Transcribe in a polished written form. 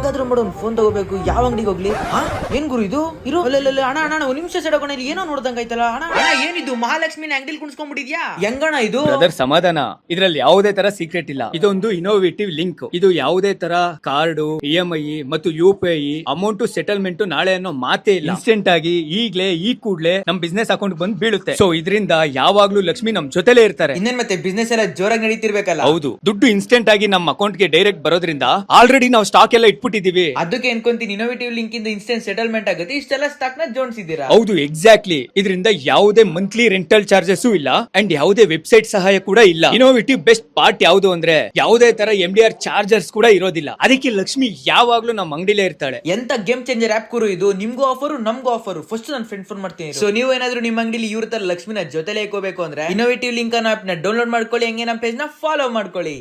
ಹೇಗಾದ್ರೂ ಮಾಡೋನ್ ಫೋನ್ ತಗೋಬೇಕು. ಯಾವ ಅಂಗಡಿಗೆ ಹೋಗ್ಲಿ? ಏನ್ ಗುರು ಇದು? ಇರೋ ಅಲ್ಲ ಅಣ್ಣ ಅಣ್ಣ ಒಂದ್ ನಿಮಿಷ ಸೈಡ್ ಹಾಕೋಣ. ಇಲ್ಲಿ ಏನೋ ನೋಡ್ದಂಗ ಆಯ್ತಲ್ಲ ಅಣ್ಣ. ಅಣ್ಣ ಏನಿದು ಮಹಾಲಕ್ಷ್ಮಿನ ಅಂಗಡಿಲಿ ಕುಣಿಸ್ಕೊಂಡ್ಬಿಟ್ಟಿದ್ಯಾ? ಹೆಂಗಣ್ಣ ಇದು? ಬ್ರದರ್ ಸಮಾಧಾನ, ಇದ್ರಲ್ಲಿ ಯಾವುದೇ ತರ ಸೀಕ್ರೆಟ್ ಇಲ್ಲ. ಇದೊಂದು ಇನೋವೇಟಿವ್ ಲಿಂಕ್. ಇದು ಯಾವುದೇ ತರ ಕಾರ್ಡು, EMI ಮತ್ತು UPI ಅಮೌಂಟ್ ಸೆಟಲ್ಮೆಂಟ್ ನಾಳೆ ಅನ್ನೋ ಮಾತೇ ಇಲ್ಲ. ಇನ್ಸ್ಟೆಂಟ್ ಆಗಿ ಈಗ್ಲೇ ಈ ಕೂಡ್ಲೆ ನಮ್ ಬಿಸ್ನೆಸ್ ಅಕೌಂಟ್ ಬಂದು ಬೀಳುತ್ತೆ. ಸೊ ಇದರಿಂದ ಯಾವಾಗ್ಲೂ ಲಕ್ಷ್ಮಿ ನಮ್ ಜೊತೆಲೇ ಇರ್ತಾರೆ. ಇನ್ನೇನ್ ಮತ್ತೆ ಬಿಸ್ನೆಸ್ ಎಲ್ಲ ಜೋರಾಗಿ ನಡೀತಿರ್ಬೇಕಲ್ಲ? ಹೌದು, ದುಡ್ಡು ಇನ್ಸ್ಟೆಂಟ್ ಆಗಿ ನಮ್ಮ ಅಕೌಂಟ್ ಗೆ ಡೈರೆಕ್ಟ್ ಬರೋದ್ರಿಂದ ಆಲ್ರೆಡಿ ನಾವು ಸ್ಟಾಕ್ ಎಲ್ಲ ಇಟ್ಬಿಟ್ಟಿದೀವಿ. ಅದಕ್ಕೆ ಅನ್ಕೊಂತೀನಿ ಇನೋವೇಟಿವ್ ಲಿಂಕ್ ಇಂದ ಇನ್ಸ್ಟೆಂಟ್ ಸೆಟಲ್ಮೆಂಟ್ ಆಗುತ್ತೆ. ಇಷ್ಟೆಲ್ಲ ಸ್ಟಾಕ್ ನ ಜೋಡಿಸಿದೀರಾ? ಹೌದು, ಎಕ್ಸಾಕ್ಟ್ಲಿ. ಇದರಿಂದ ಯಾವುದೇ ಮಂತ್ಲಿ ರೆಂಟಲ್ ಚಾರ್ಜಸ್ ಇಲ್ಲ ಅಂಡ್ ಯಾವುದೇ ವೆಬ್ಸೈಟ್ ಸಹಾಯ ಕೂಡ ಇಲ್ಲ. ಇನೋವೇಟಿವ್ ಬೆಸ್ಟ್ ಪಾರ್ಟ್ ಯಾವುದು ಅಂದ್ರೆ ಯಾವುದೇ ತರ MDR ಚಾರ್ಜರ್ಸ್ ಕೂಡ ಇರೋದಿಲ್ಲ. ಅದಕ್ಕೆ ಲಕ್ಷ್ಮಿ ಯಾವಾಗ್ಲೂ ನಮ್ಮ ಅಂಗಡಿಲೇ ಇರ್ತಾಳೆ. ಎಂತ ಗೇಮ್ ಚೇಂಜರ್ ಆಪ್ ಕುರು ಇದು. ನಿಮ್ಗೂ ಆಫರ್ ನಮ್ಗೂ ಆಫರ್. ಫಸ್ಟ್ ನನ್ನ ಫ್ರೆಂಡ್ ಫೋನ್ ಮಾಡ್ತೀನಿ. ಸೊ ನೀವು ಏನಾದ್ರೂ ನಿಮ್ಮ ಅಂಗಡಿಲಿ ಇವ್ರ ತರ ಲಕ್ಷ್ಮಿನ ಜೊತೆಲೆ ಇಟ್ಕೋಬೇಕು ಅಂದ್ರೆ ಇನೋವೇಟಿವ್ ಲಿಂಕ್ ಅನ್ನ ಆಪ್ ನ ಡೌನ್ಲೋಡ್ ಮಾಡ್ಕೊಳ್ಳಿ. ಹಂಗೆ ನಮ್ಮ ಪೇಜ್ ನ ಫಾಲೋ ಮಾಡ್ಕೊಳ್ಳಿ.